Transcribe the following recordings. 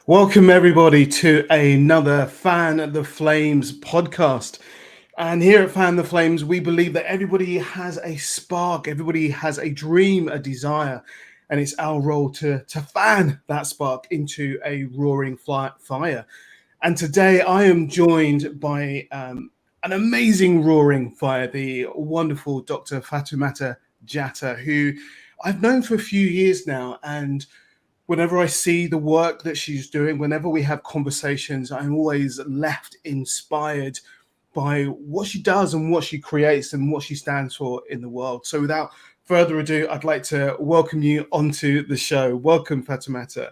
Welcome, everybody, to another Fan the Flames podcast. And here at Fan the Flames, we believe that everybody has a spark, everybody has a dream, a desire, and it's our role to fan that spark into a roaring fire. And today I am joined by an amazing roaring fire, the wonderful Dr. Fatoumata Jatta, who I've known for a few years now. And whenever I see the work that she's doing, whenever we have conversations, I'm always left inspired by what she does and what she creates and what she stands for in the world. So without further ado, I'd like to welcome you onto the show. Welcome, Fatoumata.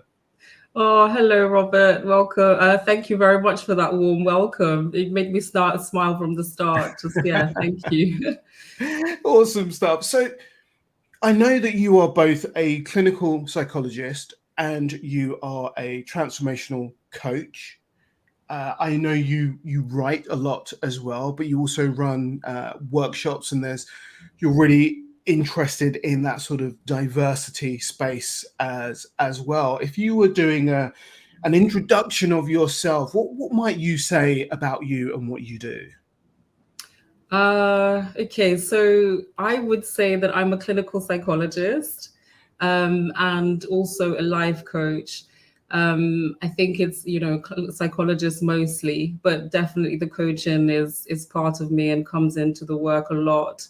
Oh, hello, Robert. Welcome. Thank you very much for that warm welcome. It made me smile from the start. Thank you. Awesome stuff. So I know that you are both a clinical psychologist and you are a transformational coach. I know you write a lot as well, but you also run workshops, and you're really interested in that sort of diversity space as well. If you were doing an introduction of yourself, what might you say about you and what you do? Okay, so I would say that I'm a clinical psychologist and also a life coach. I think it's, psychologist mostly, but definitely the coaching is part of me and comes into the work a lot.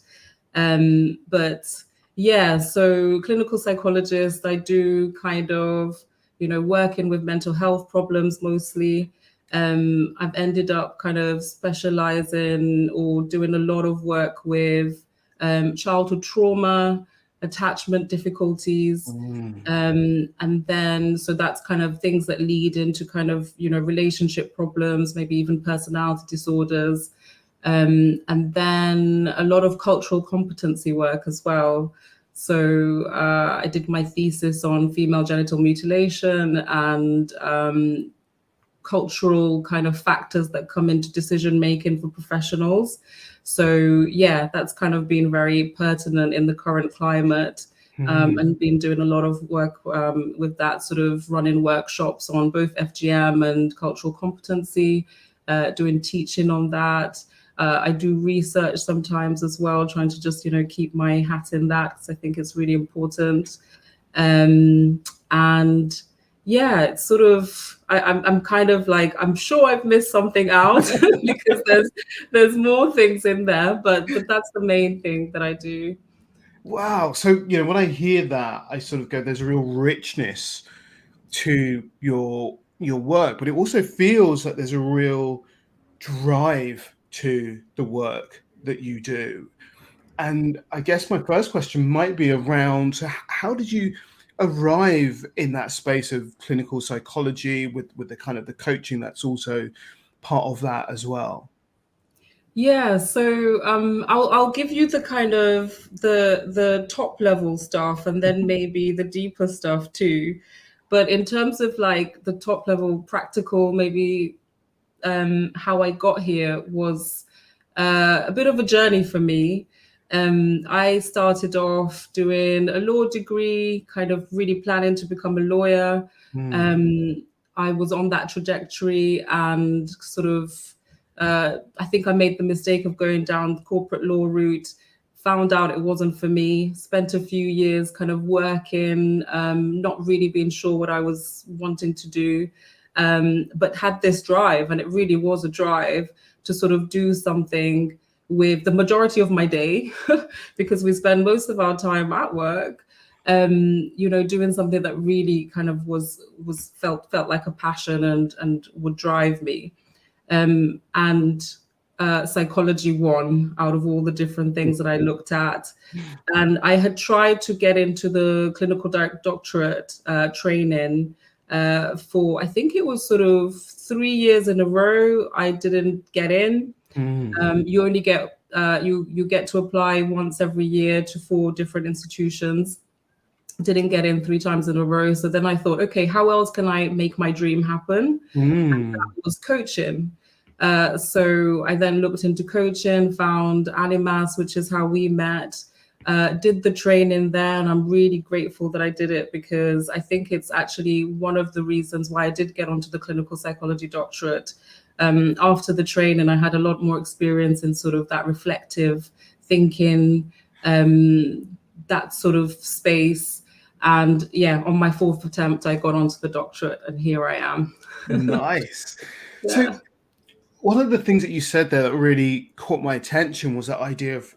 But yeah, so clinical psychologist, I do kind of, working with mental health problems mostly. I've ended up kind of specializing or doing a lot of work with childhood trauma, attachment difficulties. And then, so that's kind of things that lead into kind of, relationship problems, maybe even personality disorders. And then a lot of cultural competency work as well. So I did my thesis on female genital mutilation and cultural kind of factors that come into decision making for professionals. So yeah, that's kind of been very pertinent in the current climate. And been doing a lot of work with that, sort of running workshops on both FGM and cultural competency, doing teaching on that. I do research sometimes as well, trying to just, keep my hat in that because I think it's really important. And yeah, it's sort of, I'm kind of like, I'm sure I've missed something out because there's more things in there, but that's the main thing that I do. Wow. So, when I hear that, I sort of go, there's a real richness to your work, but it also feels like there's a real drive to the work that you do. And I guess my first question might be around, so how did you arrive in that space of clinical psychology with the kind of the coaching that's also part of that as well? Yeah, so I'll give you the kind of the top level stuff and then maybe the deeper stuff too. But in terms of like the top level practical, maybe how I got here was a bit of a journey for me. I started off doing a law degree, kind of really planning to become a lawyer. I was on that trajectory and sort of I think I made the mistake of going down the corporate law route, found out it wasn't for me, spent a few years kind of working, not really being sure what I was wanting to do, but had this drive, and it really was a drive to sort of do something with the majority of my day, because we spend most of our time at work, doing something that really kind of felt like a passion and would drive me. And psychology won out of all the different things that I looked at. And I had tried to get into the clinical doctorate training for, I think it was sort of 3 years in a row. I didn't get in. You only get, you get to apply once every year to 4 different institutions. Didn't get in 3 times in a row. So then I thought, okay, how else can I make my dream happen? And that was coaching. So I then looked into coaching, found Animas, which is how we met. Did the training there, and I'm really grateful that I did it, because I think it's actually one of the reasons why I did get onto the clinical psychology doctorate. After the training, I had a lot more experience in sort of that reflective thinking, that sort of space. And yeah, on my fourth attempt, I got onto the doctorate, and here I am. Nice. So Yeah. one of the things that you said there that really caught my attention was that idea of,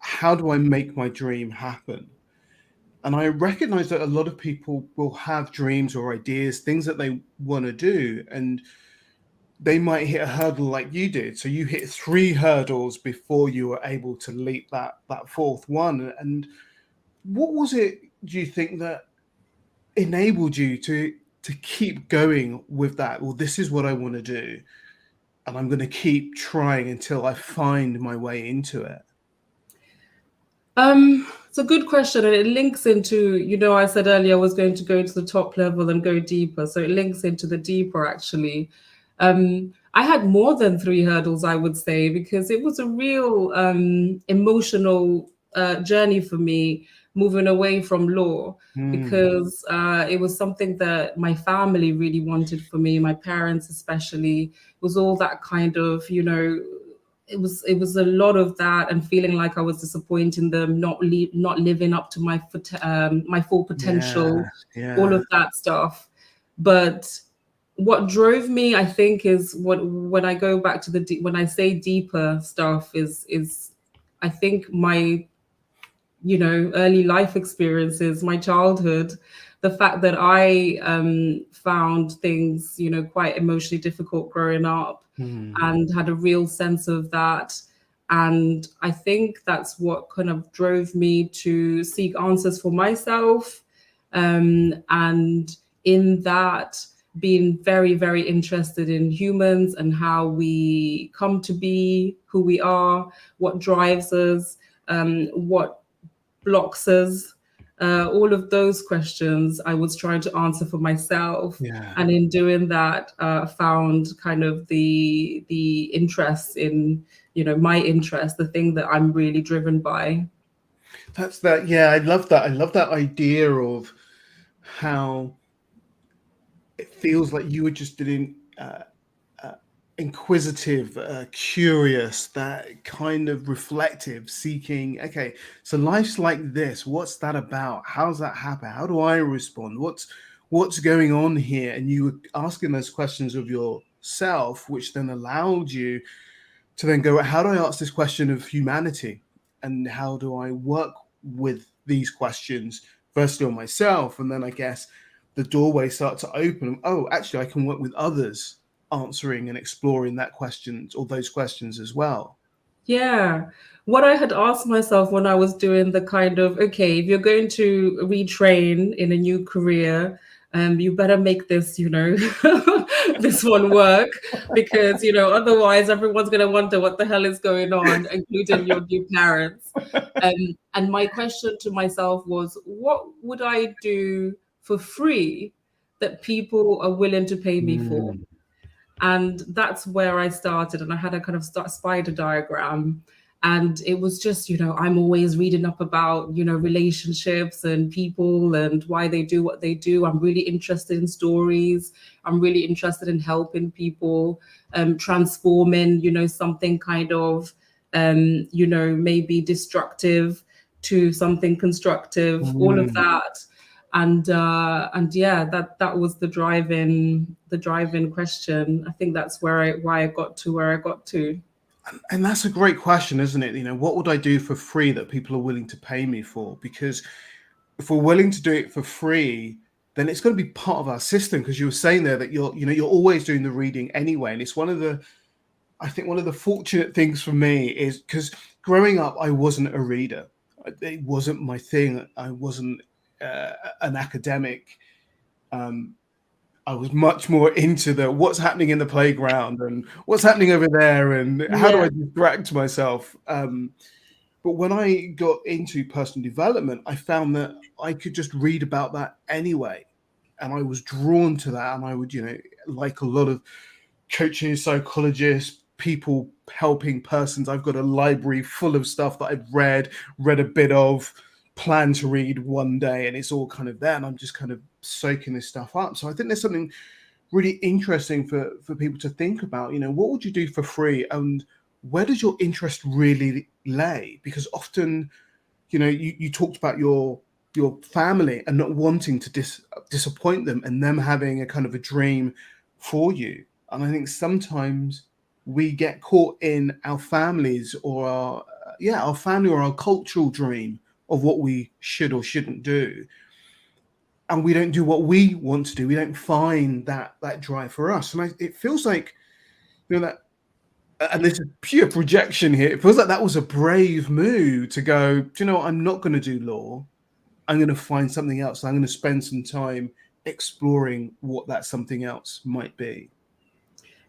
how do I make my dream happen? And I recognize that a lot of people will have dreams or ideas, things that they want to do, and they might hit a hurdle like you did. So you hit 3 hurdles before you were able to leap that fourth one. And what was it, do you think, that enabled you to keep going with that? Well, this is what I want to do, and I'm going to keep trying until I find my way into it. It's a good question, and it links into, I said earlier I was going to go to the top level and go deeper. So it links into the deeper, actually. I had more than 3 hurdles, I would say, because it was a real emotional journey for me, moving away from law, because it was something that my family really wanted for me, my parents especially. It was all that kind of, it was a lot of that, and feeling like I was disappointing them, not living up to my full potential, Yeah, all yeah. of that stuff. But what drove me, I think, is what when I go back to when I say deeper stuff, is I think my early life experiences, my childhood, the fact that I found things, quite emotionally difficult growing up, Hmm. and had a real sense of that. And I think that's what kind of drove me to seek answers for myself. And in that, being very, very interested in humans and how we come to be who we are, what drives us, what blocks us. All of those questions I was trying to answer for myself, Yeah. and in doing that, found kind of the interest in, my interest, the thing that I'm really driven by. That's that. Yeah, I love that. I love that idea of how it feels like you were just doing uh, inquisitive, curious, that kind of reflective, seeking. Okay, so life's like this. What's that about? How's that happen? How do I respond? What's going on here? And you were asking those questions of yourself, which then allowed you to then go, how do I ask this question of humanity? And how do I work with these questions, firstly on myself? And then I guess the doorway starts to open. Oh, actually, I can work with others answering and exploring that questions or those questions as well. Yeah. What I had asked myself when I was doing the kind of, okay, if you're going to retrain in a new career, you better make this, this one work, because, otherwise everyone's going to wonder what the hell is going on, including your new parents. And my question to myself was, what would I do for free that people are willing to pay me for? Mm, And that's where I started. And I had a kind of spider diagram. And it was just, I'm always reading up about, relationships and people and why they do what they do. I'm really interested in stories. I'm really interested in helping people, transforming, something kind of, maybe destructive to something constructive, all of mm. that. And yeah, that was the driving question. I think that's why I got to where I got to. And that's a great question, isn't it? What would I do for free that people are willing to pay me for? Because if we're willing to do it for free, then it's going to be part of our system. Because you were saying there that you're always doing the reading anyway, and it's I think one of the fortunate things for me is because growing up, I wasn't a reader. It wasn't my thing. I wasn't an academic. Um, I was much more into the what's happening in the playground and what's happening over there and how do Yeah. I distract myself. But when I got into personal development, I found that I could just read about that anyway, and I was drawn to that. And I would, like a lot of coaches, psychologists, people helping persons. I've got a library full of stuff that I've read a bit of, plan to read one day, and it's all kind of there, and I'm just kind of soaking this stuff up. So I think there's something really interesting for people to think about. What would you do for free, and where does your interest really lay? Because often, you talked about your family and not wanting to disappoint them, and them having a kind of a dream for you. And I think sometimes we get caught in our families, or our family, or our cultural dream of what we should or shouldn't do, and we don't do what we want to do. We don't find that drive for us. And it feels like, that, and this is pure projection here, it feels like that was a brave move to go, do you know what, I'm not going to do law. I'm going to find something else. I'm going to spend some time exploring what that something else might be.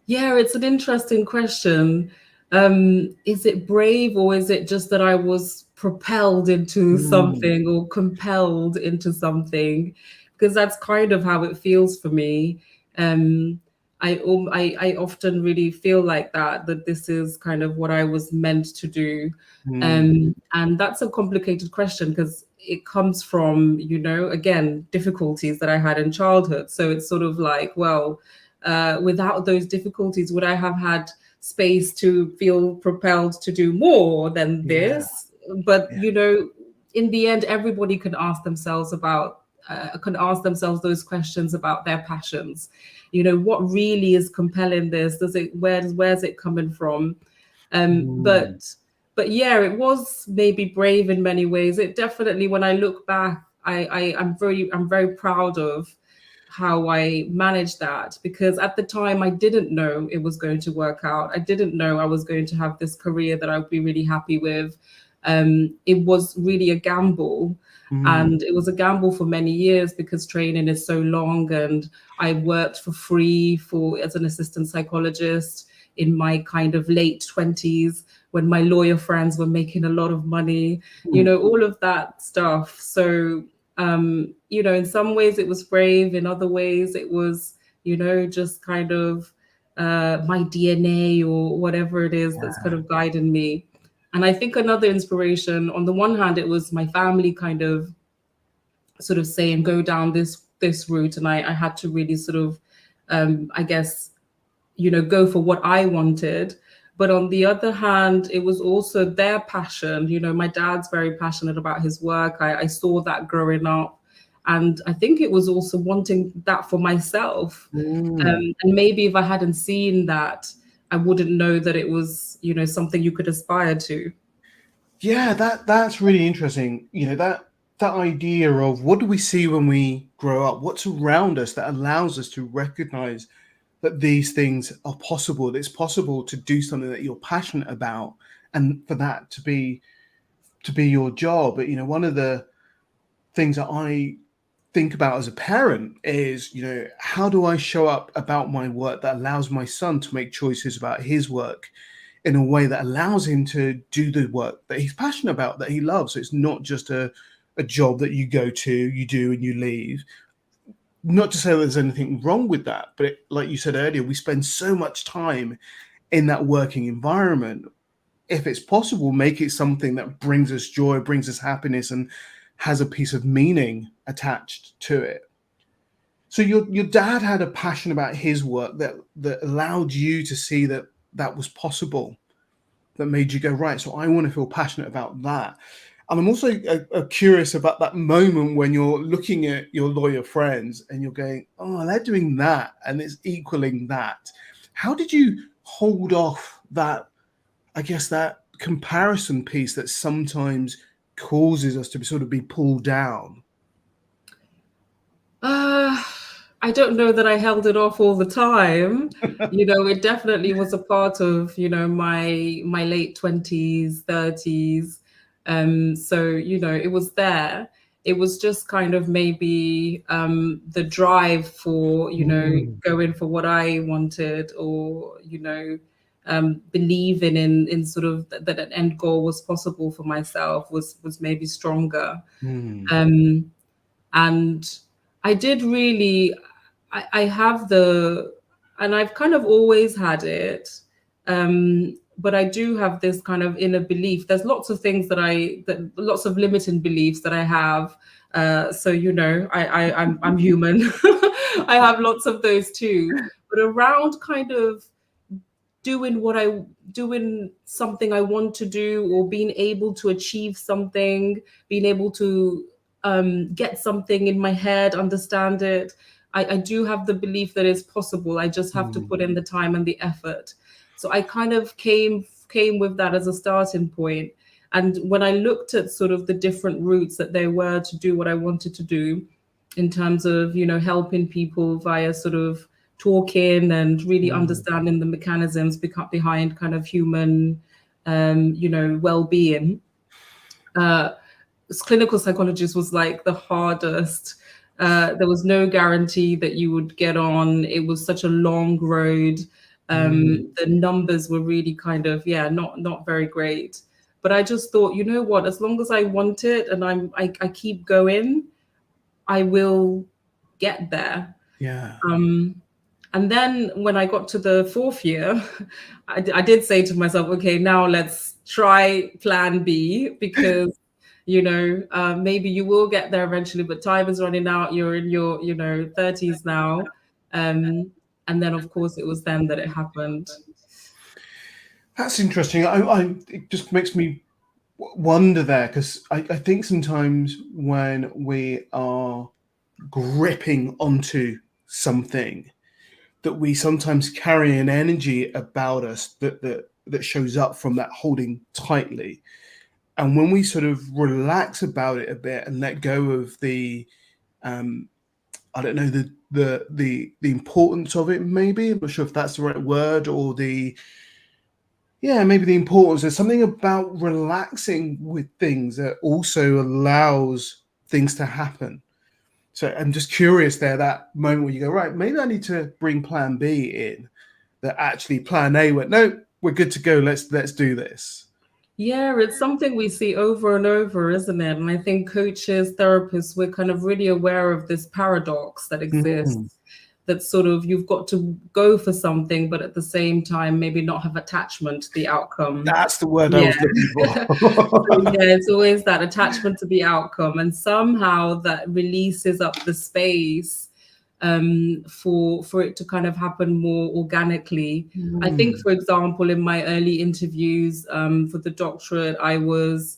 Yeah, it's an interesting question. Is it brave, or is it just that I was propelled into something or compelled into something? Because that's kind of how it feels for me. Um, I often really feel like that this is kind of what I was meant to do. And that's a complicated question because it comes from, again, difficulties that I had in childhood. So it's sort of like, well, without those difficulties, would I have had space to feel propelled to do more than this? But in the end, everybody can ask themselves those questions about their passions. What really is compelling this? Where's it coming from? But yeah, it was maybe brave in many ways. It definitely, when I look back, I'm very proud of how I managed that, because at the time I didn't know it was going to work out. I didn't know I was going to have this career that I would be really happy with. It was really a gamble. And it was a gamble for many years because training is so long, and I worked for free as an assistant psychologist in my kind of late 20s when my lawyer friends were making a lot of money, all of that stuff. So in some ways it was brave, in other ways it was, just kind of my DNA or whatever it is that's kind of guiding me. And I think another inspiration, on the one hand, it was my family kind of sort of saying, go down this route. And I had to really sort of, I guess, go for what I wanted. But on the other hand, it was also their passion. My dad's very passionate about his work. I saw that growing up. And I think it was also wanting that for myself. And maybe if I hadn't seen that, I wouldn't know that it was, something you could aspire to. Yeah, that's really interesting. That idea of what do we see when we grow up? What's around us that allows us to recognize that these things are possible. That it's possible to do something that you're passionate about, and for that to be your job. But one of the things that I think about as a parent is, how do I show up about my work that allows my son to make choices about his work in a way that allows him to do the work that he's passionate about, that he loves. So it's not just a job that you go to, you do, and you leave. Not to say there's anything wrong with that, but like you said earlier, we spend so much time in that working environment. If it's possible, make it something that brings us joy, brings us happiness, and has a piece of meaning attached to it. So your dad had a passion about his work that allowed you to see that was possible, that made you go, right, so I want to feel passionate about that. And I'm also curious about that moment when you're looking at your lawyer friends and you're going, oh, they're doing that and it's equaling that. How did you hold off that, I guess, that comparison piece that sometimes causes us to sort of be pulled down? I don't know that I held it off all the time. It definitely was a part of, my late 20s, 30s. So, it was there. It was just kind of maybe the drive for, going for what I wanted, or, believing in sort of that an end goal was possible for myself was maybe stronger. And I did really, I have and I've kind of always had it. But I do have this kind of inner belief. There's lots of things that lots of limiting beliefs that I have. So I'm human. I have lots of those too. But around kind of doing something I want to do, or being able to achieve something, being able to get something in my head, understand it. I do have the belief that it's possible. I just have to put in the time and the effort. So I kind of came with that as a starting point. And when I looked at sort of the different routes that there were to do what I wanted to do, in terms of helping people via sort of talking and really understanding the mechanisms behind kind of human well-being, clinical psychologist was like the hardest. There was no guarantee that you would get on. It was such a long road. The numbers were really kind of not very great. But I just thought, you know what, as long as I want it and I keep going, I will get there. Yeah. And then when I got to the fourth year, I did say to myself, okay, now let's try plan B, because maybe you will get there eventually, but time is running out. You're in your 30s now. And then of course it was then that it happened. That's interesting. It just makes me wonder there, because I think sometimes when we are gripping onto something, that we sometimes carry an energy about us that shows up from that holding tightly. And when we sort of relax about it a bit and let go of the I don't know, the importance of it, maybe, I'm not sure if that's the right word, or maybe the importance. There's something about relaxing with things that also allows things to happen. So I'm just curious there, that moment where you go, right, maybe I need to bring plan B in, that actually plan A went, no, we're good to go. Let's do this. Yeah, it's something we see over and over, isn't it? And I think coaches, therapists, we're kind of really aware of this paradox that exists, that sort of you've got to go for something, but at the same time, maybe not have attachment to the outcome. That's the word I was looking for. So, it's always that attachment to the outcome. And somehow that releases up the space for it to kind of happen more organically. I think, for example, in my early interviews for the doctorate, I was,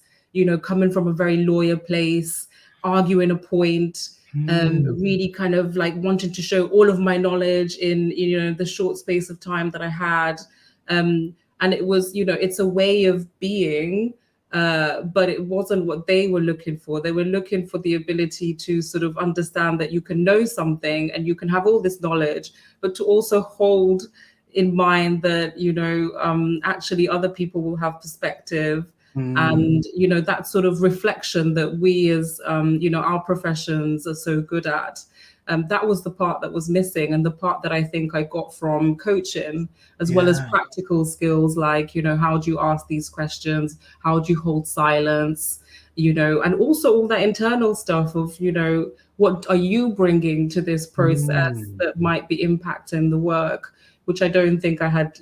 coming from a very lawyer place, arguing a point, really kind of like wanting to show all of my knowledge in, the short space of time that I had. And it was, it's a way of being, but it wasn't what they were looking for. They were looking for the ability to sort of understand that you can know something and you can have all this knowledge, but to also hold in mind that, actually other people will have perspective. And, that sort of reflection that we as, our professions are so good at. That was the part that was missing, and the part that I think I got from coaching, as well as practical skills like, how do you ask these questions? How do you hold silence? And also all that internal stuff of, what are you bringing to this process that might be impacting the work, which I don't think I had,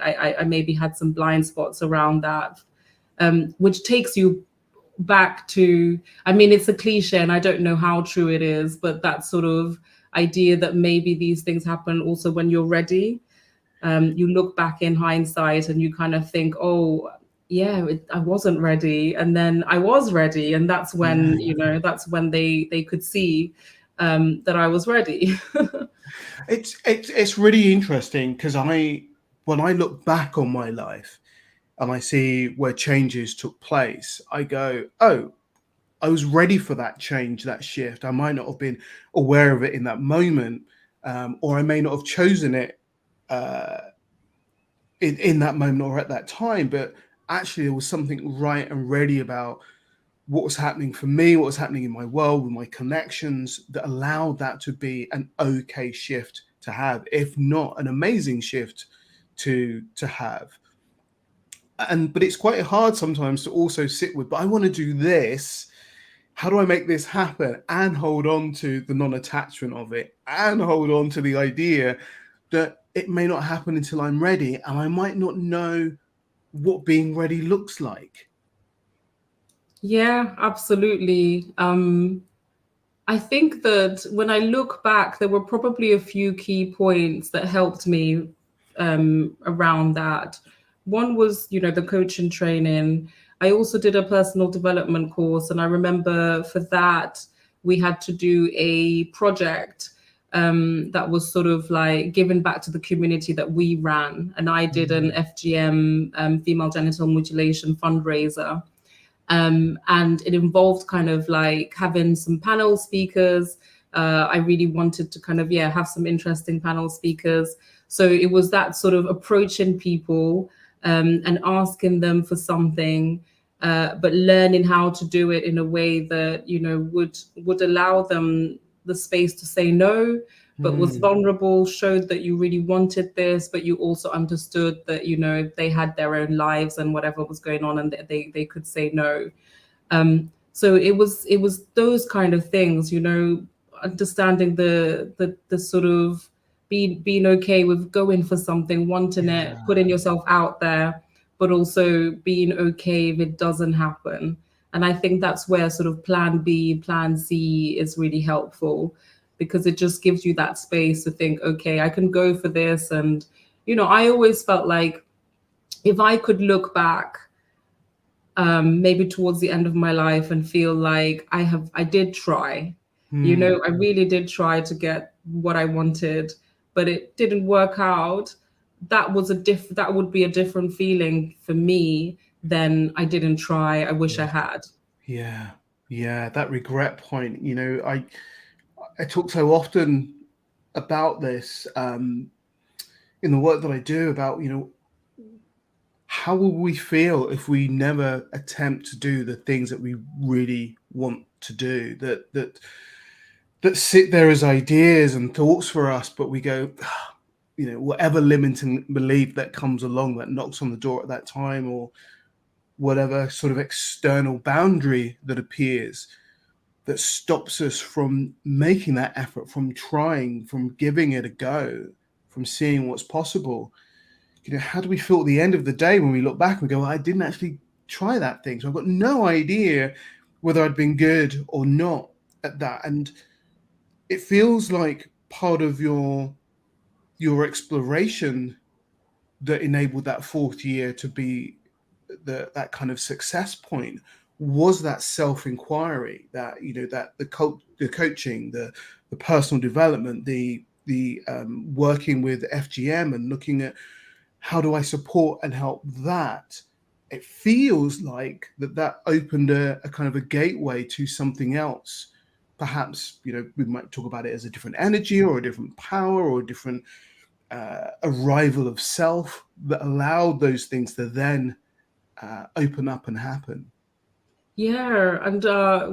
I maybe had some blind spots around that, which takes you back to, I mean, it's a cliche and I don't know how true it is, but that sort of idea that maybe these things happen also when you're ready. You look back in hindsight and you kind of think, oh, yeah, I wasn't ready. And then I was ready. And that's when, that's when they could see that I was ready. It's really interesting, because when I look back on my life and I see where changes took place, I go, oh, I was ready for that change, that shift. I might not have been aware of it in that moment, or I may not have chosen it in that moment or at that time, but actually there was something right and ready about what was happening for me, what was happening in my world, with my connections, that allowed that to be an okay shift to have, if not an amazing shift to have. But it's quite hard sometimes to also sit with, but I want to do this. How do I make this happen? And hold on to the non-attachment of it, and hold on to the idea that it may not happen until I'm ready, and I might not know what being ready looks like. Yeah, absolutely. I think that when I look back, there were probably a few key points that helped me around that. One was, the coaching training. I also did a personal development course, and I remember for that we had to do a project that was sort of like giving back to the community that we ran, and I did an FGM, female genital mutilation fundraiser. And it involved kind of like having some panel speakers. I really wanted to kind of, have some interesting panel speakers. So it was that sort of approaching people and asking them for something, but learning how to do it in a way that, would allow them the space to say no, but was vulnerable, showed that you really wanted this, but you also understood that, they had their own lives and whatever was going on, and they could say no. So it was those kind of things, understanding the sort of being okay with going for something, wanting it, Yeah. putting yourself out there, but also being okay if it doesn't happen. And I think that's where sort of plan B, plan C is really helpful, because it just gives you that space to think, okay, I can go for this. And, I always felt like if I could look back maybe towards the end of my life and feel like I did try, I really did try to get what I wanted, but it didn't work out. That would be a different feeling for me than I didn't try. I wish I had. Yeah, yeah, that regret point. I talk so often about this in the work that I do about, how will we feel if we never attempt to do the things that we really want to do, that sit there as ideas and thoughts for us, but we go, whatever limiting belief that comes along that knocks on the door at that time, or whatever sort of external boundary that appears that stops us from making that effort, from trying, from giving it a go, from seeing what's possible. How do we feel at the end of the day when we look back and we go, well, I didn't actually try that thing, so I've got no idea whether I'd been good or not at that. And it feels like part of your exploration that enabled that fourth year to be that kind of success point was that self-inquiry, that that the coaching, the personal development, the working with FGM and looking at how do I support and help that. It feels like that opened a kind of a gateway to something else. Perhaps we might talk about it as a different energy or a different power or a different arrival of self that allowed those things to then open up and happen. Yeah, and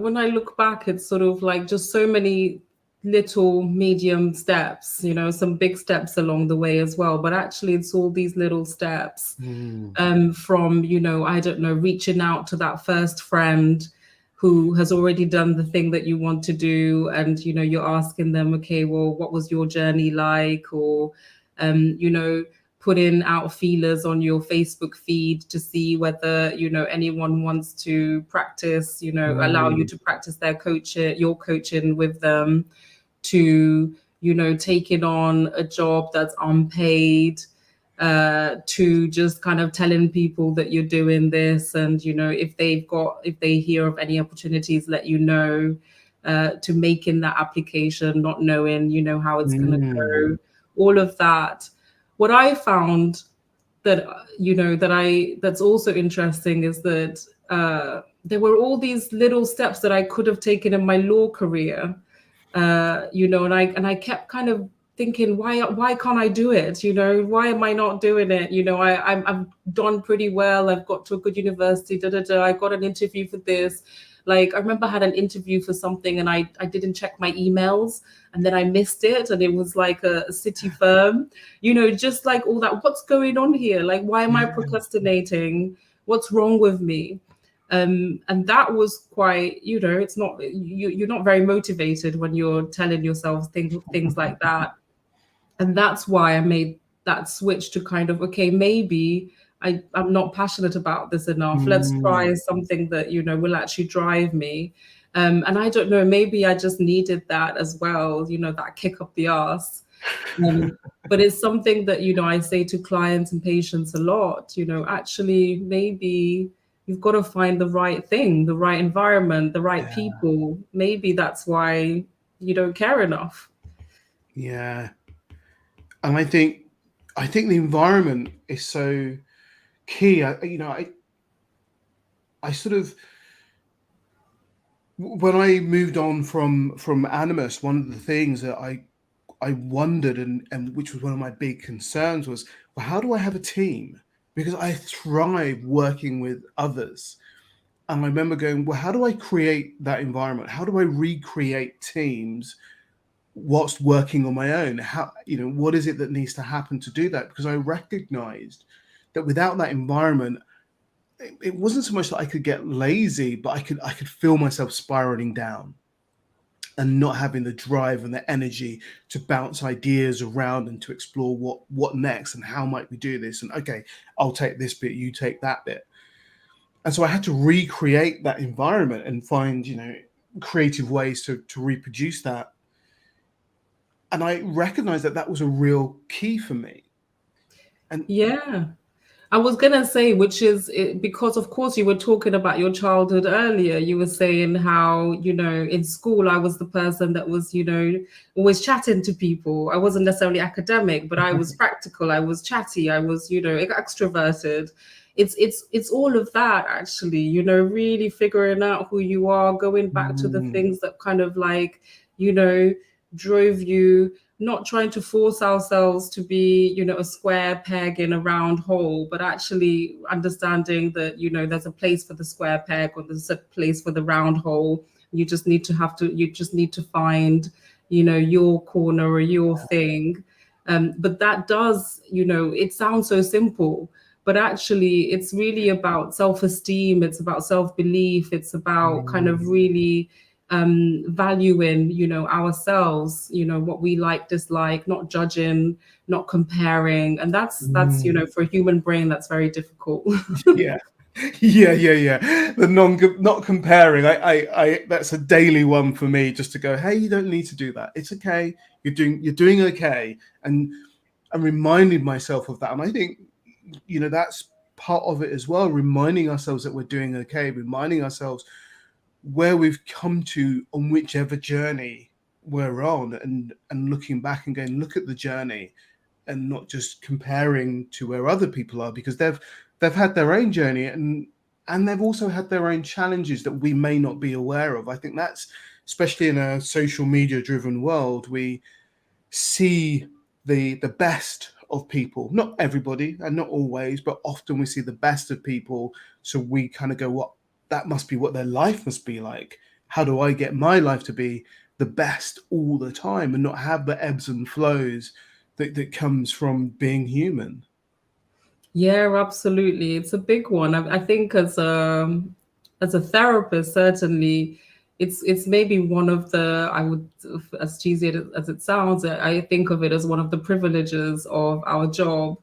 when I look back, it's sort of like just so many little medium steps, some big steps along the way as well. But actually, it's all these little steps from, I don't know, reaching out to that first friend who has already done the thing that you want to do. And, you're asking them, okay, well, what was your journey like? Or, putting out feelers on your Facebook feed to see whether, anyone wants to practice, allow you to practice your coaching with them, to, taking on a job that's unpaid, to just kind of telling people that you're doing this. And, if they hear of any opportunities, let you know, to making that application, not knowing, how it's going to go, all of that. What I found that, that's also interesting is that there were all these little steps that I could have taken in my law career, and I kept kind of thinking, why can't I do it? Why am I not doing it? I've done pretty well. I've got to a good university. I got an interview for this. Like, I remember I had an interview for something and I didn't check my emails, and then I missed it, and it was like a city firm, just like all that. What's going on here? Like, why am I procrastinating? What's wrong with me? And that was quite, it's not, you're not very motivated when you're telling yourself things like that. And that's why I made that switch to kind of, okay, maybe I'm not passionate about this enough. Let's try Mm. something that, will actually drive me. And I don't know, maybe I just needed that as well, that kick up the arse. But it's something that, I say to clients and patients a lot, actually, maybe you've got to find the right thing, the right environment, the right Yeah. people. Maybe that's why you don't care enough. Yeah. And I think the environment is so key. I sort of, when I moved on from Animus, one of the things that I wondered, and which was one of my big concerns, was, well, how do I have a team? Because I thrive working with others. And I remember going, well, how do I create that environment? How do I recreate teams whilst working on my own? How, what is it that needs to happen to do that? Because I recognized that without that environment, it wasn't so much that I could get lazy, but I could feel myself spiraling down and not having the drive and the energy to bounce ideas around and to explore what next and how might we do this, and okay, I'll take this bit, you take that bit. And so I had to recreate that environment and find creative ways to reproduce that. And I recognized that that was a real key for me. And Yeah. I was gonna say, which is because, of course, you were talking about your childhood earlier. You were saying how, in school, I was the person that was, always chatting to people. I wasn't necessarily academic, but I was practical. I was chatty. I was, extroverted. It's all of that, actually, really figuring out who you are, going back to the mm, things that kind of like, you know, drove you, not trying to force ourselves to be, a square peg in a round hole, but actually understanding that, there's a place for the square peg or there's a place for the round hole. You just need to find, your corner or your thing. But that does, it sounds so simple, but actually it's really about self-esteem. It's about self-belief. It's about kind of mm, really valuing, ourselves, what we like, dislike, not judging, not comparing. And that's, mm. for a human brain, that's very difficult. Yeah. Yeah. The not comparing. I that's a daily one for me. Just to go, hey, you don't need to do that. It's okay. You're doing okay. And I'm reminding myself of that. And I think, that's part of it as well. Reminding ourselves that we're doing okay. Reminding ourselves where we've come to on whichever journey we're on, and looking back and going, look at the journey, and not just comparing to where other people are, because they've had their own journey, and they've also had their own challenges that we may not be aware of. I think that's, especially in a social media driven world, we see the best of people, not everybody and not always, but often we see the best of people. So we kind of go, what, that must be what their life must be like. How do I get my life to be the best all the time and not have the ebbs and flows that comes from being human? Yeah, absolutely. It's a big one. I think as a therapist, certainly, it's maybe one of the, I would, as cheesy as it sounds, I think of it as one of the privileges of our job,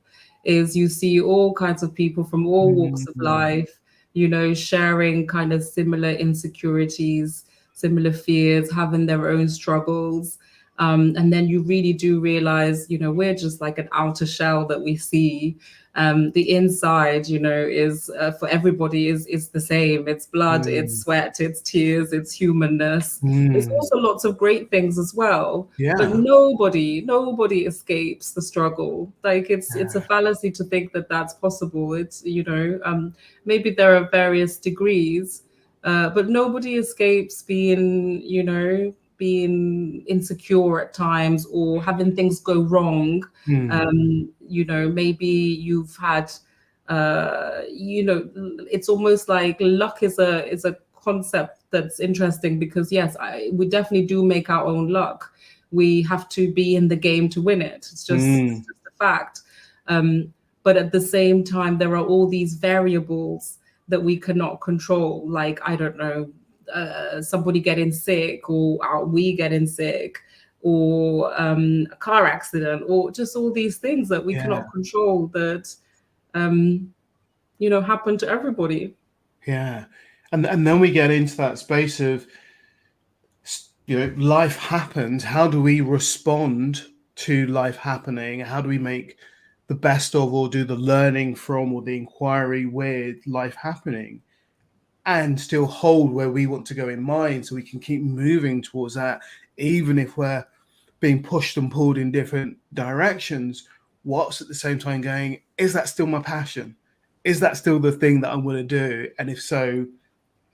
is you see all kinds of people from all walks of Mm, life, sharing kind of similar insecurities, similar fears, having their own struggles. And then you really do realize, we're just like an outer shell that we see. The inside, is for everybody is the same. It's blood, it's mm, sweat, it's tears, it's humanness. There's mm. also lots of great things as well, but Yeah. nobody escapes the struggle. Like it's a fallacy to think that that's possible. It's maybe there are various degrees, but nobody escapes being insecure at times or having things go wrong. Mm, Maybe you've had, it's almost like luck is a concept that's interesting because yes, we definitely do make our own luck. We have to be in the game to win it. It's mm, just a fact. But at the same time, there are all these variables that we cannot control. Like, I don't know, somebody getting sick or we getting sick, or a car accident, or just all these things that we Yeah. cannot control that happen to everybody. Yeah. And then we get into that space of, life happens. How do we respond to life happening? How do we make the best of, or do the learning from, or the inquiry with life happening, and still hold where we want to go in mind, so we can keep moving towards that, even if we're being pushed and pulled in different directions, whilst at the same time going, is that still my passion? Is that still the thing that I'm going to do? And if so,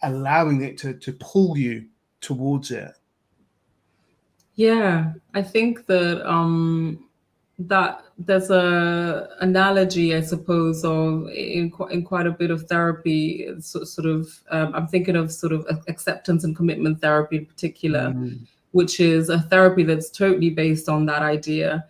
allowing it to pull you towards it. Yeah, I think that there's a analogy, I suppose, of in quite a bit of therapy. Sort of, I'm thinking of sort of acceptance and commitment therapy in particular, Mm, which is a therapy that's totally based on that idea.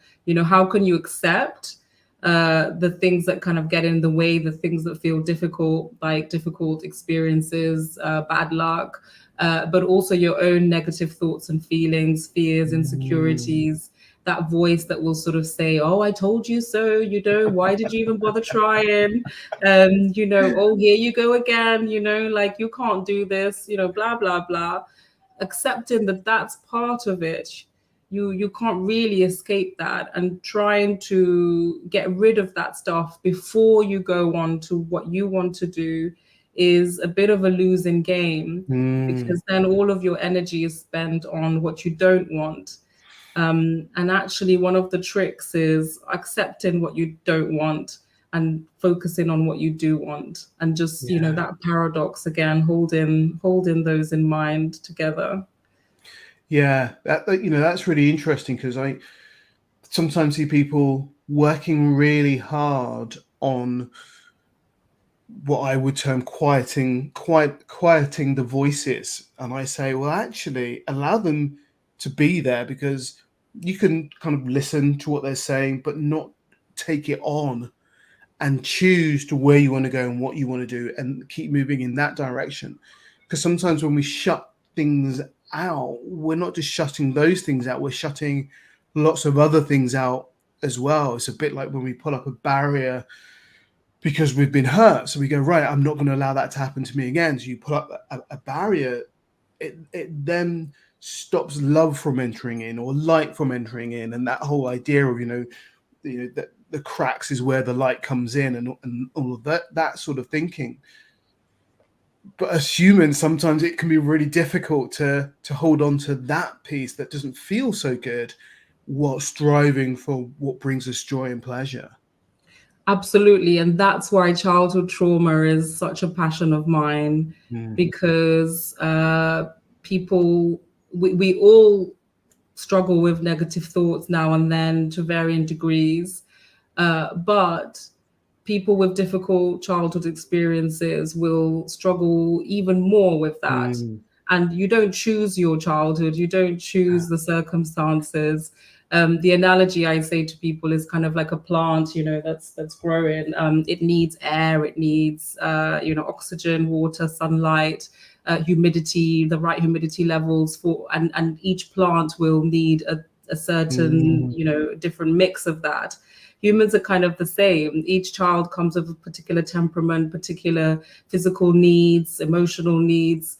How can you accept the things that kind of get in the way, the things that feel difficult, like difficult experiences, bad luck, but also your own negative thoughts and feelings, fears, mm, insecurities, that voice that will sort of say, "Oh, I told you so, why did you even bother trying? Oh, here you go again, like you can't do this, blah, blah, blah." Accepting that that's part of it. You can't really escape that, and trying to get rid of that stuff before you go on to what you want to do is a bit of a losing game, mm. because then all of your energy is spent on what you don't want. And actually, one of the tricks is accepting what you don't want and focusing on what you do want, and just Yeah. that paradox again, holding those in mind together. Yeah. That's really interesting, because I sometimes see people working really hard on what I would term quieting the voices. And I say, well, actually allow them to be there, because you can kind of listen to what they're saying, but not take it on, and choose to where you want to go and what you want to do, and keep moving in that direction. Because sometimes when we shut things out, we're not just shutting those things out, we're shutting lots of other things out as well. It's a bit like when we put up a barrier because we've been hurt. So we go, right, I'm not going to allow that to happen to me again. So you put up a barrier. It then stops love from entering in, or light from entering in. And that whole idea of, that the cracks is where the light comes in, and all of that sort of thinking. But as humans, sometimes it can be really difficult to hold on to that piece that doesn't feel so good, while striving for what brings us joy and pleasure. Absolutely. And that's why childhood trauma is such a passion of mine, Mm. because we all struggle with negative thoughts now and then to varying degrees. But people with difficult childhood experiences will struggle even more with that. Mm. And you don't choose your childhood, you don't choose the circumstances. The analogy I say to people is kind of like a plant, that's growing. It needs air, it needs oxygen, water, sunlight, humidity, the right humidity levels for, and each plant will need a certain Mm. different mix of that. Humans are kind of the same. Each child comes with a particular temperament, particular physical needs, emotional needs.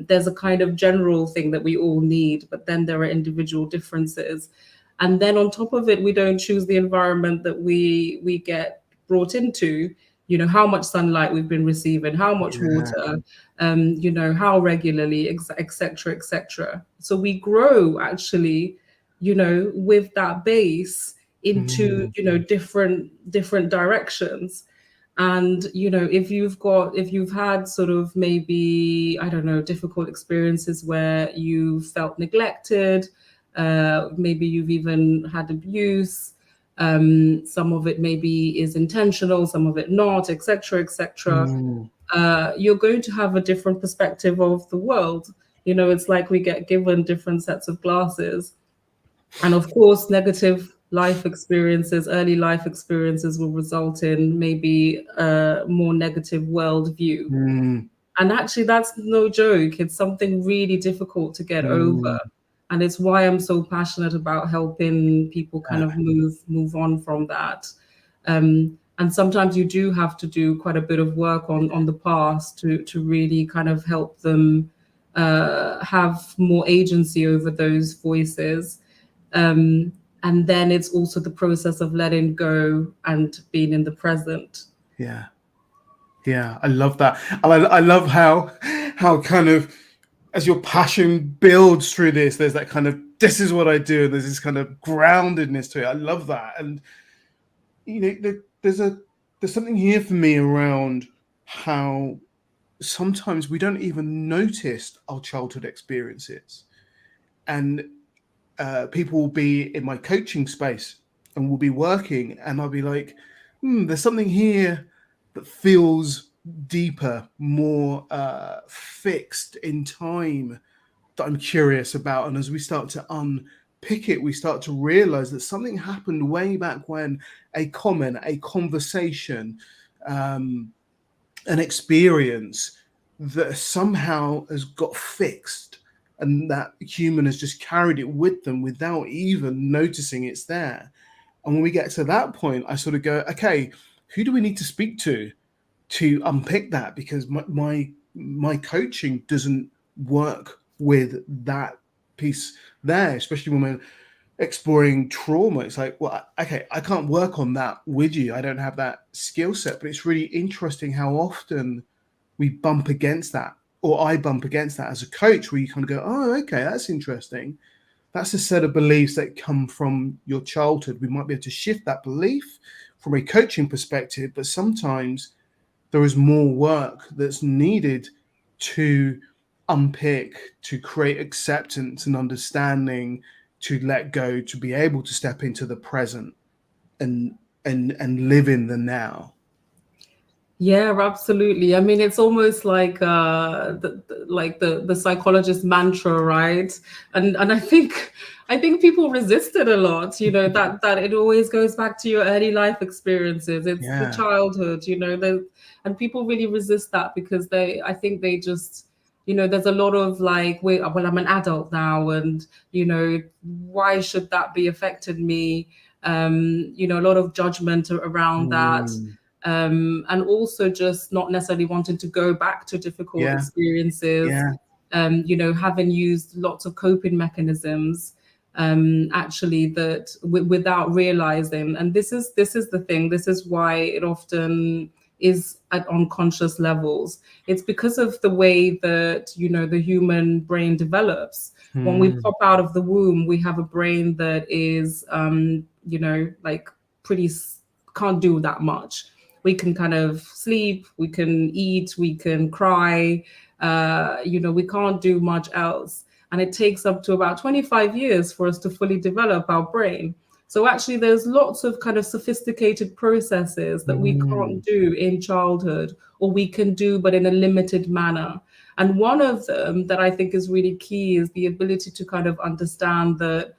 There's a kind of general thing that we all need, but then there are individual differences. And then on top of it, we don't choose the environment that we get brought into. How much sunlight we've been receiving, how much Yeah. water, how regularly, et cetera, et cetera. So we grow actually, with that base into Mm. different directions. And if you've had sort of, maybe, I don't know, difficult experiences where you felt neglected, maybe you've even had abuse, some of it maybe is intentional, some of it not, etc., etc. Mm. You're going to have a different perspective of the world. It's like we get given different sets of glasses. And of course, negative life experiences, early life experiences, will result in maybe a more negative worldview. Mm. And actually, that's no joke. It's something really difficult to get over. Mm. And it's why I'm so passionate about helping people kind of move on from that. And sometimes you do have to do quite a bit of work on the past to really kind of help them have more agency over those voices. And then it's also the process of letting go and being in the present. Yeah. Yeah, I love that. And I love how kind of as your passion builds through this, there's that kind of this is what I do, and there's this kind of groundedness to it. I love that. And you know, there's something here for me around how sometimes we don't even notice our childhood experiences. And people will be in my coaching space and we'll be working, and I'll be like, there's something here that feels deeper, more fixed in time that I'm curious about. And as we start to unpick it, we start to realize that something happened way back when, a comment, a conversation, an experience that somehow has got fixed, and that human has just carried it with them without even noticing it's there. And when we get to that point, I sort of go, okay, who do we need to speak to unpick that? Because my coaching doesn't work with that piece there, especially when we're exploring trauma. It's like, well, okay, I can't work on that with you. I don't have that skill set. But it's really interesting how often we bump against that, or I bump against that as a coach, where you kind of go, oh, okay, that's interesting. That's a set of beliefs that come from your childhood. We might be able to shift that belief from a coaching perspective, but sometimes there is more work that's needed to unpick, to create acceptance and understanding, to let go, to be able to step into the present and live in the now. Yeah, absolutely. I mean, it's almost like the psychologist mantra, right? And I think people resist it a lot. That it always goes back to your early life experiences. It's the Yeah. childhood. And people really resist that because I think they just, there's a lot of like, wait, well, I'm an adult now, and why should that be affected me? A lot of judgment around that, Mm. and also just not necessarily wanting to go back to difficult Yeah. experiences, Yeah. having used lots of coping mechanisms, actually, that without realizing. And this is the thing. This is why it often is at unconscious levels. It's because of the way that the human brain develops. When we Mm. pop out of the womb, we have a brain that is like pretty can't do that much. We can kind of sleep, we can eat, we can cry, we can't do much else. And it takes up to about 25 years for us to fully develop our brain. So actually, there's lots of kind of sophisticated processes that we can't Mm. do in childhood, or we can do, but in a limited manner. And one of them that I think is really key is the ability to kind of understand that,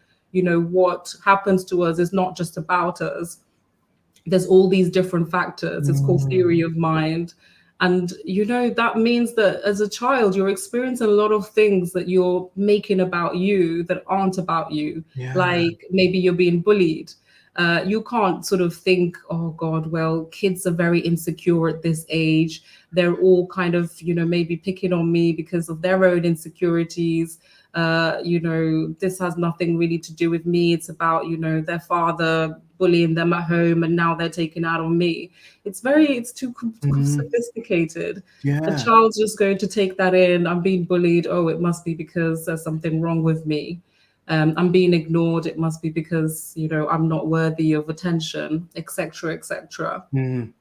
what happens to us is not just about us. There's all these different factors. It's called theory Mm. of mind. And that means that as a child you're experiencing a lot of things that you're making about you that aren't about you. Yeah. Like maybe you're being bullied. You can't sort of think, oh God, well, kids are very insecure at this age. They're all kind of maybe picking on me because of their own insecurities. This has nothing really to do with me. It's about their father bullying them at home, and now they're taking out on me. It's too Mm. sophisticated. A Yeah. child's just going to take that in. I'm being bullied. Oh, it must be because there's something wrong with me. I'm being ignored. It must be because I'm not worthy of attention, etc., etc. Mm.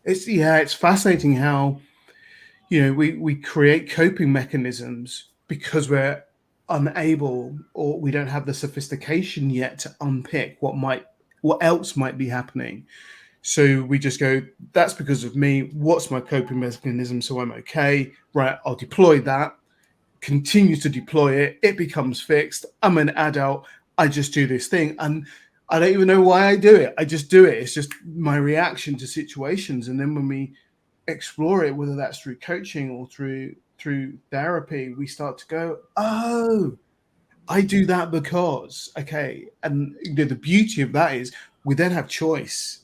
It's fascinating how we create coping mechanisms because we're unable, or we don't have the sophistication yet to unpick what else might be happening. So we just go, that's because of me. What's my coping mechanism? So I'm okay. Right. I'll deploy that, continue to deploy it. It becomes fixed. I'm an adult. I just do this thing. And I don't even know why I do it. I just do it. It's just my reaction to situations. And then when we explore it, whether that's through coaching or through therapy, we start to go, oh, I do that because, okay, and the beauty of that is we then have choice.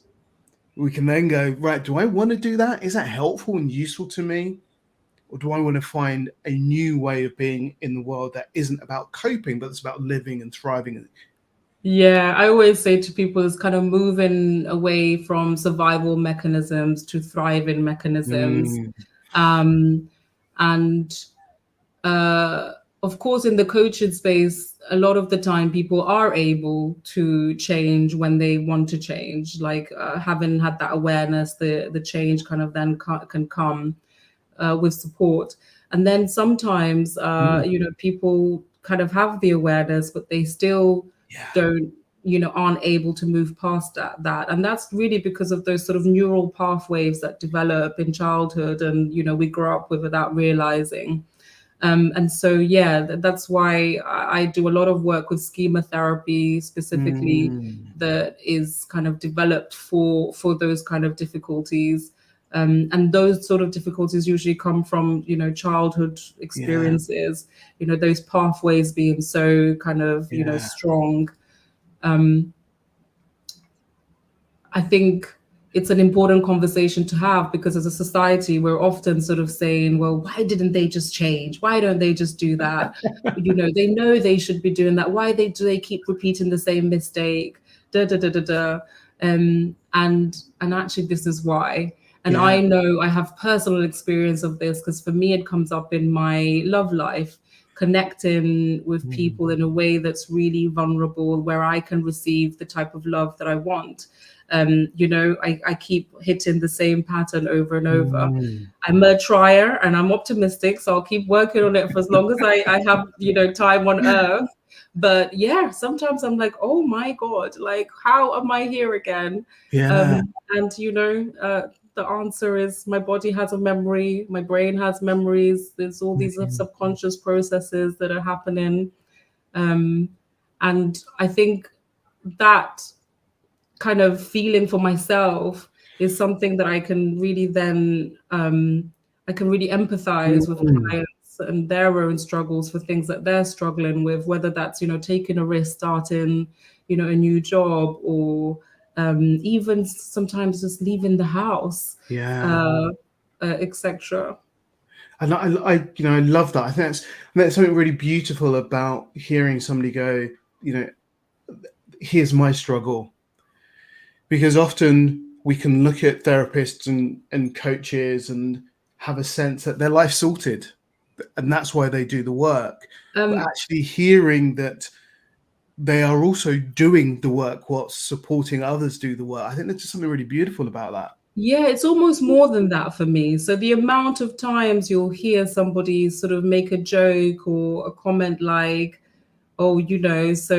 We can then go, right, do I want to do that? Is that helpful and useful to me? Or do I want to find a new way of being in the world that isn't about coping, but it's about living and thriving? Yeah, I always say to people is kind of moving away from survival mechanisms to thriving mechanisms. Mm, Um, and uh, of course, in the coaching space, a lot of the time people are able to change when they want to change. Like having had that awareness, the change kind of then can come with support. And then sometimes, mm, people kind of have the awareness, but they still yeah, don't, aren't able to move past that. And that's really because of those sort of neural pathways that develop in childhood and, we grow up with without realizing. And so, yeah, that's why I do a lot of work with schema therapy specifically mm, that is kind of developed for those kind of difficulties. And those sort of difficulties usually come from, childhood yeah, experiences, those pathways being so kind of, yeah, strong. Um, I think it's an important conversation to have because as a society, we're often sort of saying, well, why didn't they just change? Why don't they just do that? They know they should be doing that. Why do they keep repeating the same mistake? Da da da da da. And actually, this is why. And yeah, I know I have personal experience of this because for me, it comes up in my love life, connecting with mm, people in a way that's really vulnerable, where I can receive the type of love that I want. I keep hitting the same pattern over and over. mm, I'm a trier and I'm optimistic, so I'll keep working on it for as long as I have, time on earth. But yeah, sometimes I'm like, oh my God, like, how am I here again? yeah, And, the answer is my body has a memory, my brain has memories, there's all these mm, subconscious processes that are happening. Um, and I think that kind of feeling for myself is something that I can really then I can really empathize with mm, clients and their own struggles for things that they're struggling with, whether that's taking a risk, starting a new job, or even sometimes just leaving the house, yeah. uh, etc. And I love that. I think that's something really beautiful about hearing somebody go, you know, here's my struggle. Because often we can look at therapists and coaches and have a sense that their life's sorted and that's why they do the work. But Um, actually hearing that they are also doing the work whilst supporting others do the work, I think there's just something really beautiful about that. Yeah, it's almost more than that for me. So the amount of times you'll hear somebody sort of make a joke or a comment like, "Oh, so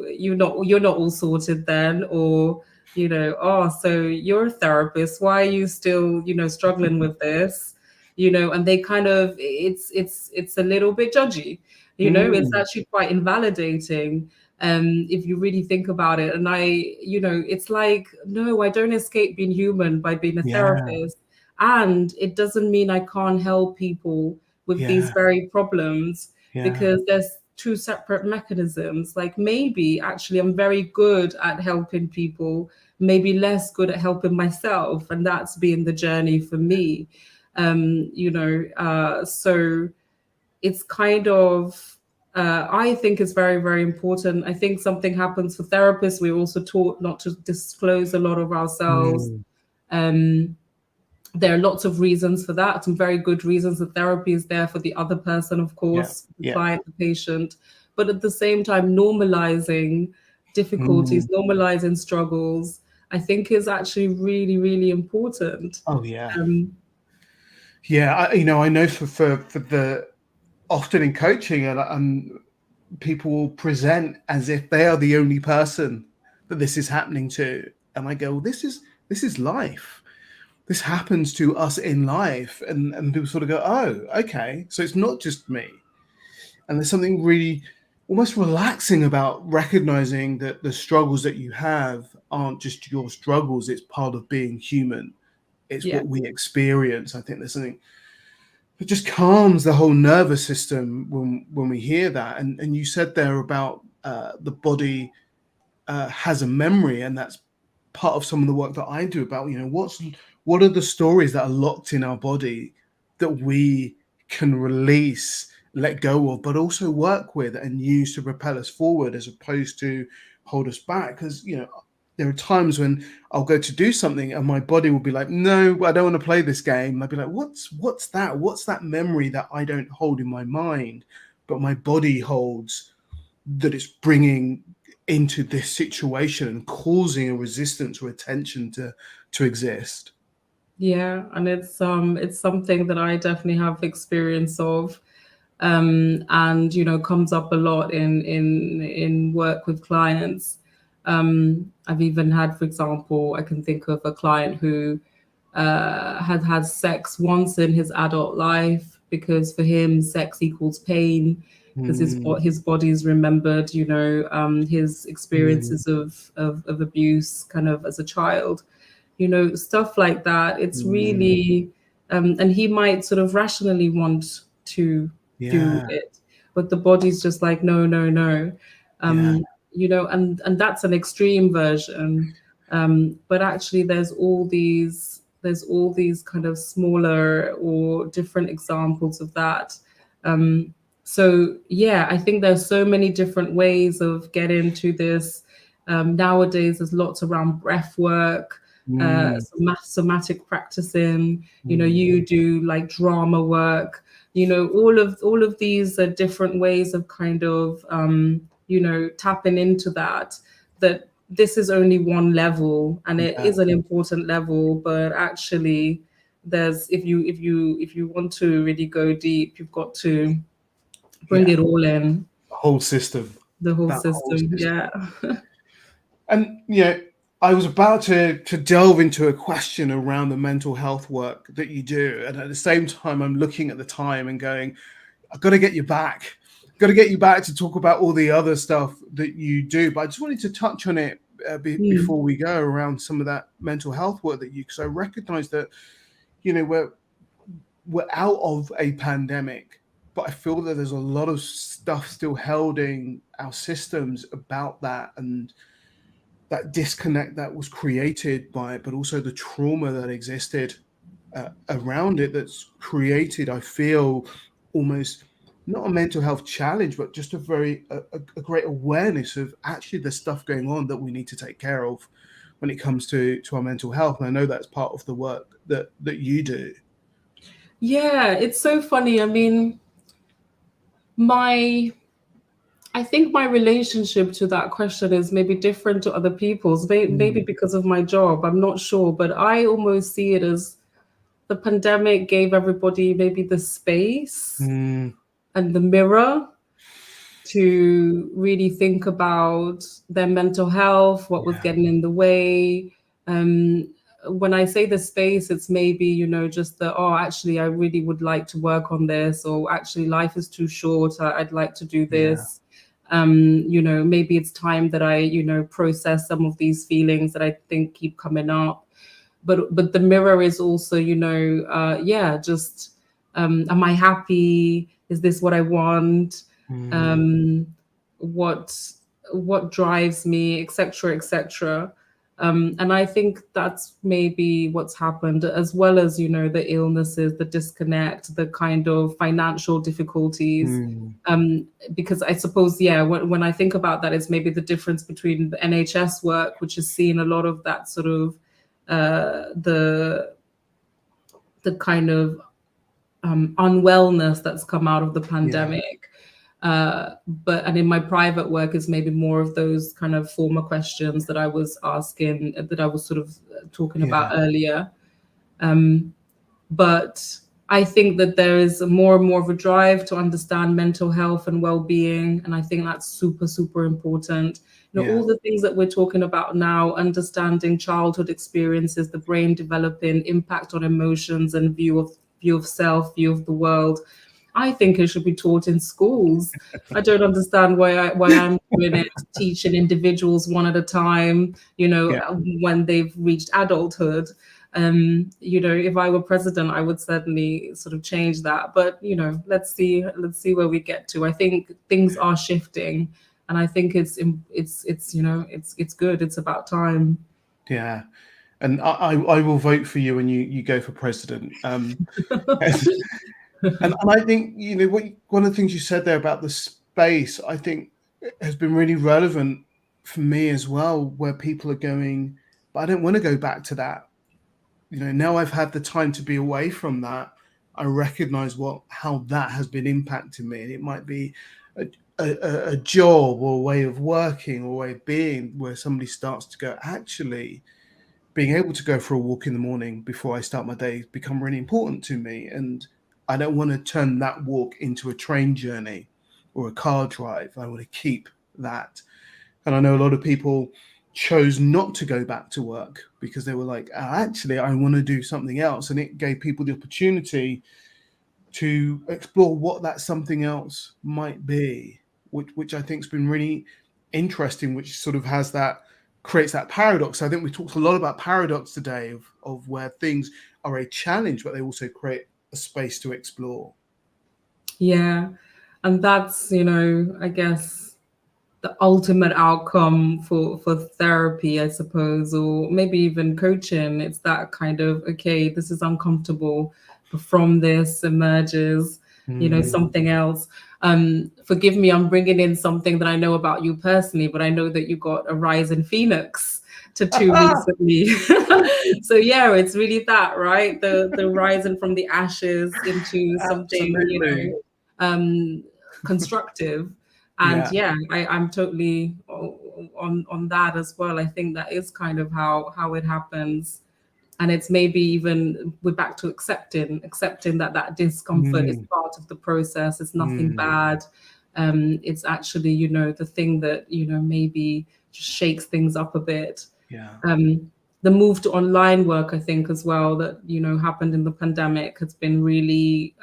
you're not all sorted then," or "Oh, so you're a therapist. Why are you still, struggling with this?" And they kind of it's a little bit judgy. It's Mm, actually quite invalidating if you really think about it. And it's like, no, I don't escape being human by being a yeah, therapist. And it doesn't mean I can't help people with these yeah, very problems yeah. because there's two separate mechanisms. Like maybe actually I'm very good at helping people, maybe less good at helping myself. And that's been the journey for me. So it's kind of I think it's very, very important. I think something happens for therapists. We're also taught not to disclose a lot of ourselves. Mm, Um, there are lots of reasons for that, some very good reasons. The therapy is there for the other person, of yeah, course, the yeah. client, the patient, but at the same time, normalizing difficulties, Mm. normalizing struggles, I think is actually really, really important. Oh yeah. Um, Yeah, I know for the often in coaching and people will present as if they are the only person that this is happening to, and I go, well, this is life. This happens to us in life, and people sort of go, oh, okay, so it's not just me. And there's something really almost relaxing about recognizing that the struggles that you have aren't just your struggles; it's part of being human. It's yeah. what we experience. I think there's something it just calms the whole nervous system when we hear that. And you said there about the body has a memory, and that's part of some of the work that I do about, what are the stories that are locked in our body that we can release, let go of, but also work with and use to propel us forward as opposed to hold us back. Because there are times when I'll go to do something and my body will be like, no, I don't want to play this game. I'll be like, what's that? What's that memory that I don't hold in my mind, but my body holds, that it's bringing into this situation and causing a resistance or a tension to exist. Yeah, and it's something that I definitely have experience of, and comes up a lot in work with clients. I've even had, for example, I can think of a client who had had sex once in his adult life because for him sex equals pain because Mm, his body's remembered his mm, experiences of abuse kind of as a child, stuff like that. It's mm, really, and he might sort of rationally want to do yeah, it, but the body's just like, no, no, no. yeah, And that's an extreme version. But actually, there's all these kind of smaller or different examples of that. So yeah, I think there's so many different ways of getting to this. Nowadays, there's lots around breath work, mm, somatic practicing. mm, You do like drama work. All of these are different ways of kind of tapping into that this is only one level, and it yeah, is an important level, but actually there's if you want to really go deep, you've got to bring yeah. it all in, The whole system, the whole that whole system. system. Yeah. And I was about to delve into a question around the mental health work that you do, and at the same time, I'm looking at the time and going, I've got to get you back. Got to get you back to talk about all the other stuff that you do. But I just wanted to touch on it Mm. before we go around some of that mental health work that because I recognize that we're out of a pandemic, but I feel that there's a lot of stuff still holding our systems about that, and that disconnect that was created by it, but also the trauma that existed around it that's created, I feel, almost not a mental health challenge, but just a great awareness of actually the stuff going on that we need to take care of when it comes to our mental health. And I know that's part of the work that you do. Yeah, it's so funny. I mean, my I think my relationship to that question is maybe different to other people's, maybe Mm, because of my job. I'm not sure, but I almost see it as the pandemic gave everybody maybe the space mm, and the mirror to really think about their mental health, what was yeah, getting in the way. Um, when I say the space, it's maybe, just oh, actually, I really would like to work on this, or actually, life is too short. I'd like to do yeah, this. Maybe it's time that I, process some of these feelings that I think keep coming up. But the mirror is also, yeah, just am I happy? Is this what I want? mm, um, what what drives me, etc., etc. And I think that's maybe what's happened, as well as the illnesses, the disconnect, the kind of financial difficulties. mm, Because I suppose, yeah, when I think about that, it's maybe the difference between the NHS work, which has seen a lot of that sort of the kind of unwellness that's come out of the yeah, pandemic. But and in my private work is maybe more of those kind of former questions that I was asking, that I was sort of talking about yeah, earlier. But I think that there is more and more of a drive to understand mental health and well-being, and I think that's super, super important. yeah, All the things that we're talking about now, understanding childhood experiences, the brain developing, impact on emotions, and view of self, view of the world. I think it should be taught in schools. I don't understand why I'm doing it, teaching individuals one at a time, yeah, when they've reached adulthood. If I were president, I would certainly sort of change that. But let's see where we get to. I think things are shifting, and I think it's good. It's about time. Yeah. And I will vote for you when you go for president. And I think, one of the things you said there about the space, I think has been really relevant for me as well, where people are going, but I don't want to go back to that. Now I've had the time to be away from that, I recognize how that has been impacting me. And it might be a job or a way of working or a way of being where somebody starts to go, actually, being able to go for a walk in the morning before I start my day has become really important to me. And I don't want to turn that walk into a train journey or a car drive. I want to keep that. And I know a lot of people chose not to go back to work because they were like, actually, I want to do something else. And it gave people the opportunity to explore what that something else might be, which I think has been really interesting, which sort of creates that paradox. I think we talked a lot about paradox today of where things are a challenge, but they also create a space to explore. Yeah. And that's, I guess the ultimate outcome for therapy, I suppose, or maybe even coaching. It's that kind of, okay, this is uncomfortable, but from this emerges, something else. Forgive me, I'm bringing in something that I know about you personally, but I know that you got a rise in Phoenix tattoo recently. So yeah, it's really that, right? The rising from the ashes into something, Absolutely. constructive. And I'm totally on that as well. I think that is kind of how it happens. And it's maybe even we're back to accepting that discomfort is part of the process. It's nothing bad. It's actually, the thing that, maybe just shakes things up a bit. Yeah. The move to online work, I think, as well, that, happened in the pandemic has been really,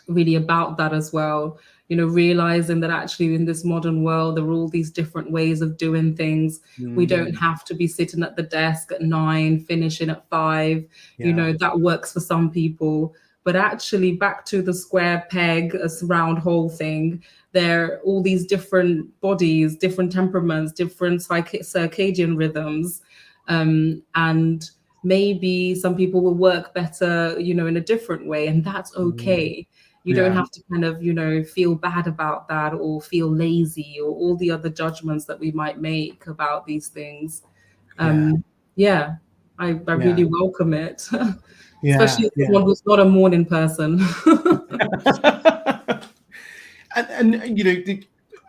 really about that as well. Realizing that actually in this modern world, there are all these different ways of doing things. We don't have to be sitting at the desk at 9, finishing at 5. That works for some people. But actually, back to the square peg, a round hole thing, there are all these different bodies, different temperaments, different circadian rhythms. And maybe some people will work better, in a different way, and that's okay. You don't have to kind of, feel bad about that or feel lazy or all the other judgments that we might make about these things. I really welcome it, especially as someone who's not a morning person. and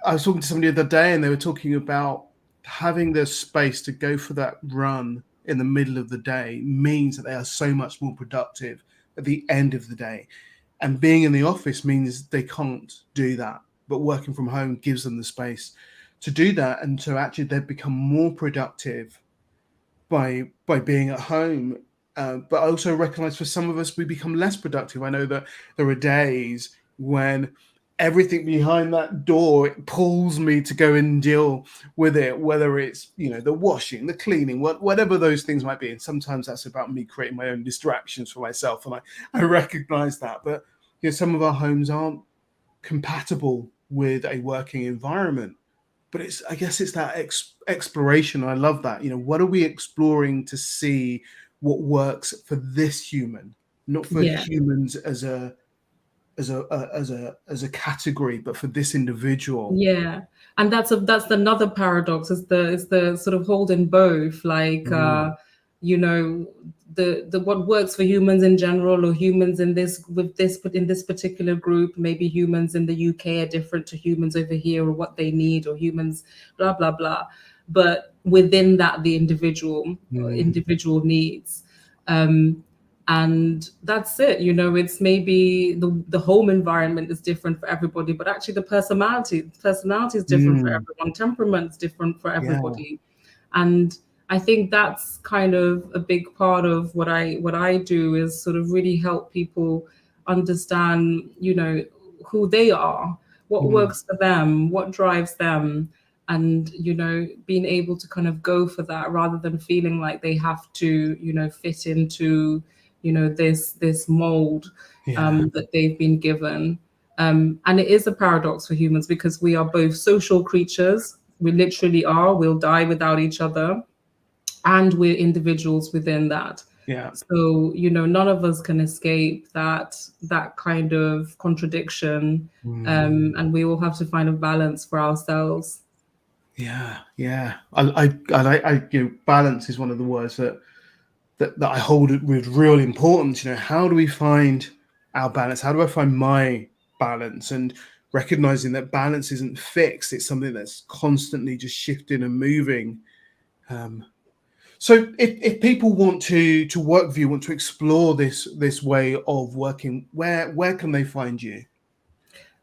I was talking to somebody the other day, and they were talking about having the space to go for that run in the middle of the day means that they are so much more productive at the end of the day. And being in the office means they can't do that, but working from home gives them the space to do that, and to actually they become more productive by being at home. But I also recognize for some of us, we become less productive. I know that there are days when everything behind that door, it pulls me to go and deal with it, whether it's, the washing, the cleaning, whatever those things might be. And sometimes that's about me creating my own distractions for myself. And I recognize that. But, some of our homes aren't compatible with a working environment. But I guess it's that exploration. I love that. What are we exploring to see what works for this human, not for humans as a category, but for this individual. Yeah, and that's another paradox. Is the sort of holding both, like the what works for humans in general, or humans in this particular group. Maybe humans in the UK are different to humans over here, or what they need, or humans blah blah blah. But within that, the individual needs. And that's it. It's maybe the home environment is different for everybody, but actually the personality is different for everyone. Temperament is different for everybody. And I think that's kind of a big part of what I do, is sort of really help people understand, who they are, what works for them, what drives them, and being able to kind of go for that rather than feeling like they have to fit into this mold Yeah. that they've been given. And it is a paradox for humans because we are both social creatures. We literally are. We'll die without each other, and we're individuals within that. Yeah. So none of us can escape that kind of contradiction, and we all have to find a balance for ourselves. Yeah, yeah. Balance is one of the words that I hold with real importance. How do we find our balance? How do I find my balance? And recognizing that balance isn't fixed; it's something that's constantly just shifting and moving. So, if people want to work with you, want to explore this way of working, where can they find you?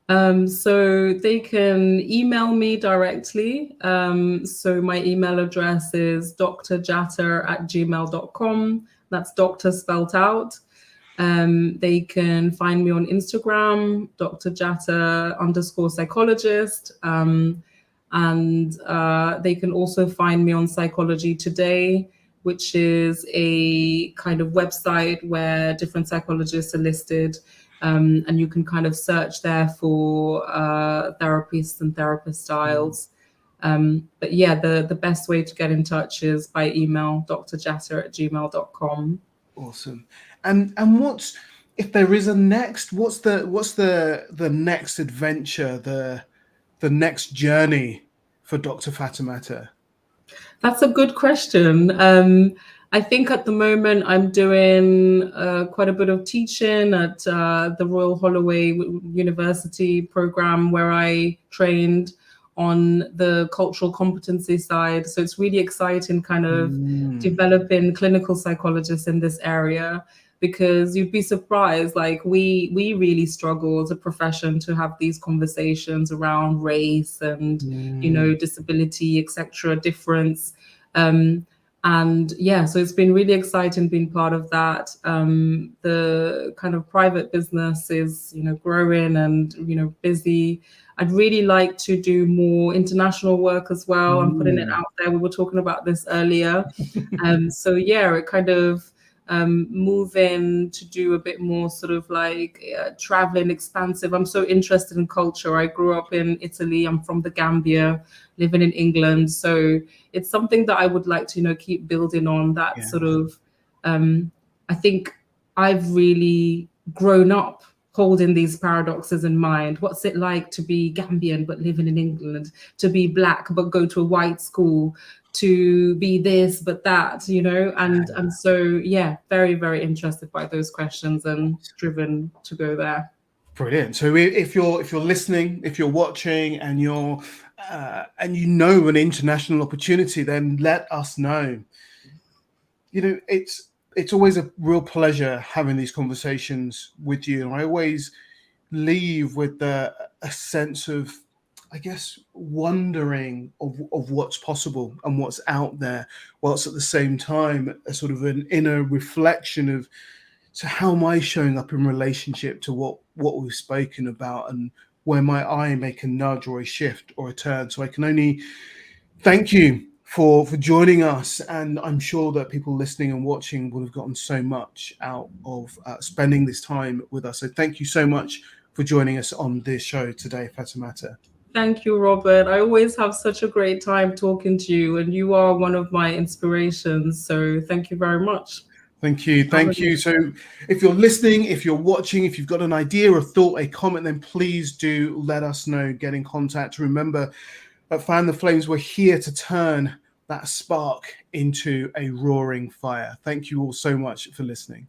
So they can email me directly. So my email address is drjatta@gmail.com. That's doctor spelt out. They can find me on Instagram, Dr. Jatta _psychologist. And they can also find me on Psychology Today, which is a kind of website where different psychologists are listed. And you can kind of search there for therapists and therapist styles. But yeah, the best way to get in touch is by email, drjatta@gmail.com. Awesome. And what's, if there is a next, what's the next adventure, the next journey for Dr. Fatoumata? That's a good question. I think at the moment I'm doing quite a bit of teaching at the Royal Holloway University program where I trained on the cultural competency side. So it's really exciting kind of developing clinical psychologists in this area, because you'd be surprised, like we really struggle as a profession to have these conversations around race and disability, etc., difference. And yeah, so it's been really exciting being part of that. The kind of private business is growing and busy. I'd really like to do more international work as well. I'm putting it out there. We were talking about this earlier. So yeah, it kind of moving to do a bit more sort of like traveling, expansive. I'm so interested in culture. I grew up in Italy. I'm from the Gambia, living in England. So it's something that I would like to, keep building on that sort of, I think I've really grown up holding these paradoxes in mind. What's it like to be Gambian but living in England, to be Black but go to a white school, to be this but that, and so yeah, very, very interested by those questions and driven to go there. Brilliant. So if you're listening, if you're watching, and you're and an international opportunity, then let us know. It's always a real pleasure having these conversations with you, and I always leave with a sense of, I guess, wondering of what's possible and what's out there, whilst at the same time a sort of an inner reflection of, so how am I showing up in relationship to what we've spoken about, and where might I make a nudge or a shift or a turn? So I can only thank you for joining us, and I'm sure that people listening and watching would have gotten so much out of spending this time with us. So thank you so much for joining us on this show today, Fatoumata. Thank you, Robert. I always have such a great time talking to you, and you are one of my inspirations. So thank you very much. Thank you. Thank you. So if you're listening, if you're watching, if you've got an idea, a thought, a comment, then please do let us know. Get in contact. Remember, at Fan the Flames, we're here to turn that spark into a roaring fire. Thank you all so much for listening.